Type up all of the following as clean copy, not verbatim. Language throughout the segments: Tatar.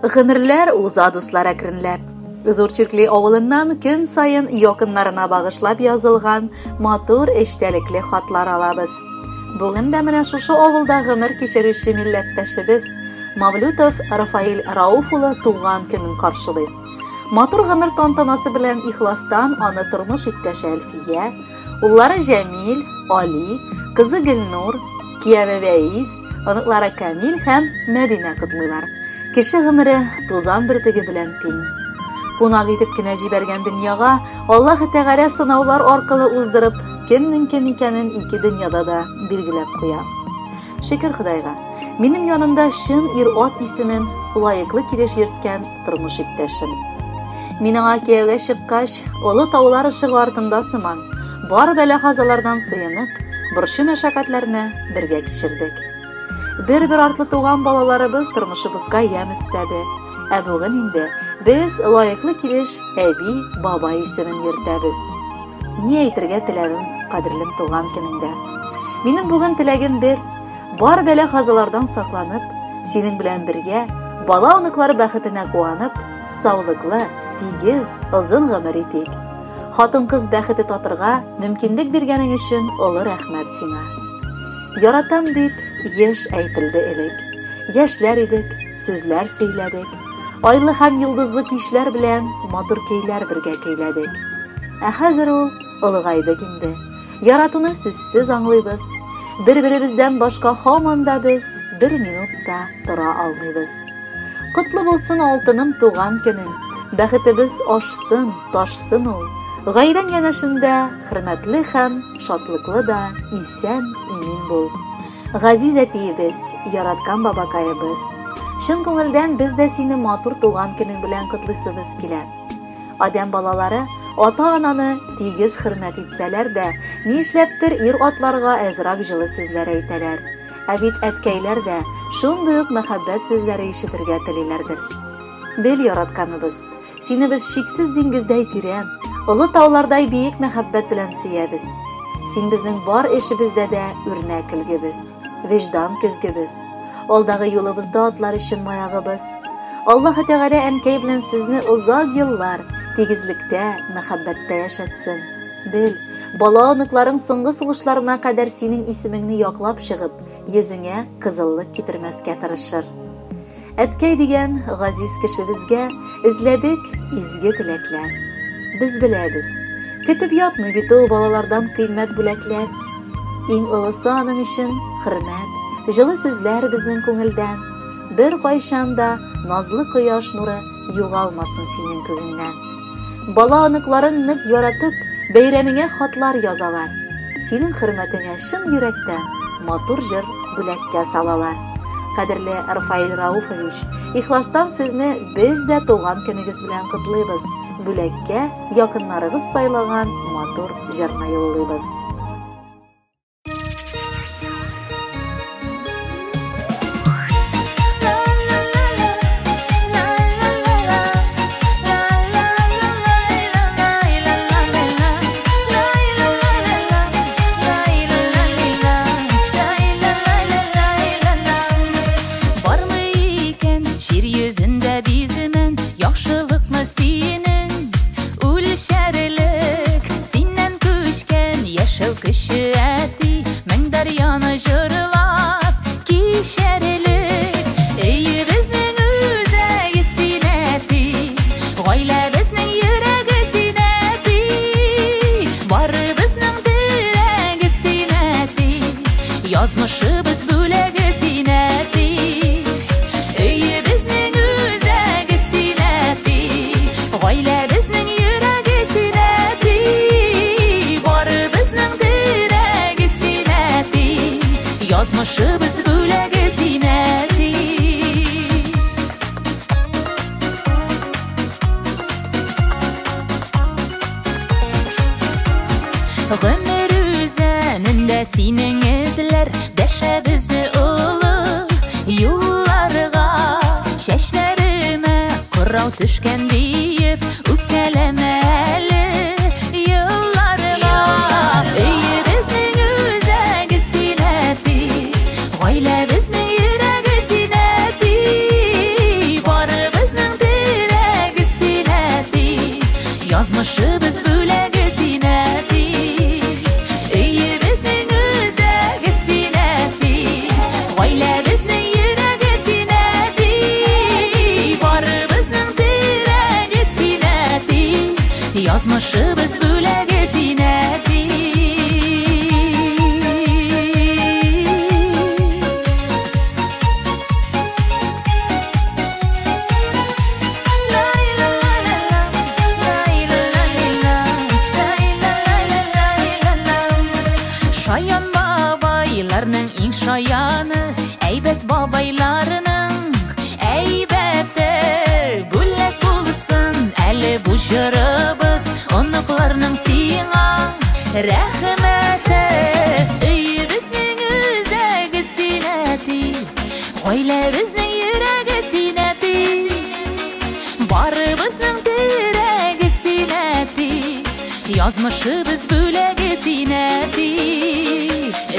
Гомерләр уза дуслар әкренләп. Зур Чиркли авылыннан көн сайын якыннарына багышлап язылган матур эчтәлекле хатлар алабыз. Бүген дә менә шушы авылда гомер кичерүче милләттәшебез Мавлютов Рафаил Рауф улы туган көнен каршылый. Матур гомер тантанасы белән ихластан аны тормыш иптәше Әлфия, уллары Җәмил, Али, кызы Гөлнур, кияве Вәис, оныклары Камил һәм Мәдинә котлыйлар. Кеше гомере тузан бөртеге белән тиң. Кунак итеп кенә җибәргән дөньяга Аллаһ Тәгалә сынаулар аркылы уздырып, кемнең кем икәнен ике дөньяда да билгеләп куя. Шөкер Худайга, минем янымда шын ир-ат исемен лаеклы килеш йөрткән тормыш иптәшем. Мин аңа кияүгә чыккач, олы таулар ышыгы артында сыман, бар бәла-казалардан сыенып, борчу мәшәкатьләрне бергә кичердек. Бер-бер артлы туган балаларыбыз тормышыбызга ям истәде. Ә бүген инде без лаеклы килеш әби, бабай исемен йөртәбез. Ни әйтергә теләвем, кадерлем туган көнеңдә. Минем бүген теләгем бер, бар бәла-казалардан сакланып, синең белән бергә бала-оныклар бәхетенә куанып, саулыклы, тигез, озын гомер итик. Хатын-кыз бәхете татырга мөмкинлек биргәнең өчен олы рәхмәт сиңа. Яратам дип еш әйтелде элек. Яшьләр идек, сүзләр сөйләдек. Айлы һәм йылдызлы кичләр белән матур көйләр бергә көйләдек. Ә хәзер ул олыгайды инде. Яратуны сүзсез аңлыйбыз. Бер-беребездән башка һаман да без бер минутта тора алмыйбыз. Котлы булсын алтыным туган көнең. Бәхетебез ашсын, ташсын ул. Гаиләң янәшендә хөрмәтле һәм шатлыклы да исән, имин бул. Газиз әтиебез, яраткан бабакаебыз. Шын күңелдән без дә сине матур туган көнең белән котлыйсыбыз килә. Адәм балалары ата-ананы тигез хөрмәт итсәләр дә, нишләптер ир-атларга әзрак җылы сүзләр әйтәләр. Ә бит әткәйләр дә шундый ук мәхәббәт сүзләре ишетергә телиләрдер. Бел яратканыбыз, сине без шиксез диңгездәй тирән, олы таулардай биек мәхәббәт белән сөябез. Син безнең бар эшебездә дә үрнәк өлгебез, виждан көзгебез. Алдагы юлыбызда атлар өчен маягыбыз. Аллаһ Тәгалә әнкәй белән сезне озак еллар тигезлектә, мәхәббәттә яшәтсен. Бел, бала-оныкларың соңгы сулышларына кадәр синең исемеңне яклап чыгып, йөзеңә кызыллык китермәскә тырышыр. Әткәй дигән газиз кешебезгә эзләдек изге теләкләр. Без беләбез, көтеп ятмый бит ул балалардан кыйммәт бүләкләр. Иң олысы аның өчен хөрмәт, җылы сүзләр безнең күңелдән. Бер кайчан да назлы кояш нуры югалмасын синең күңелдән. Бала-оныкларын нык яратып, бәйрәмеңә хатлар язалар. Синең хөрмәтеңә шын йөрәктән матур җыр бүләккә салалар. Кадерле Рафаил Рауфович, ихластан сезне без дә туган көнегез белән котлыйбыз. Бүләккә якыннарыгыз сайлаган матур җырны юллыйбыз. Гомер үзәнендә синең эзләр дәшәбезне олы юлларга. Чәчләремә кырау төшкән диеп үпкәләмә әле елларга. Өебезнең үзәге синәти, гаиләбезнең йөрәге синәти. Барыбыз Yazmışыбыз бүләге зиннәти. Шаян бабайларның иң шаяны, әйбәт бабайларының әйбәте бүләк булсын. Әле бу җырыбыз оныкларның сиңа рәхмәте. Өйебезнең үзәге синнәти, гаиләбезнең йөрәге синнәти, барыбызның терәге синнәти, язмышыбыз бүләге синнәти.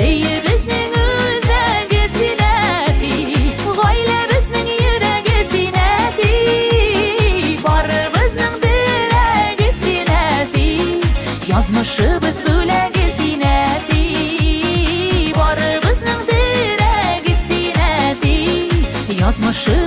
Өйебезнең үзәге синнәти, гаиләбезнең йөрәге синнәти, барыбызның терәге синнәти, язмышыбыз бүләге синнәти, барыбызның терәге синнәти, язмышы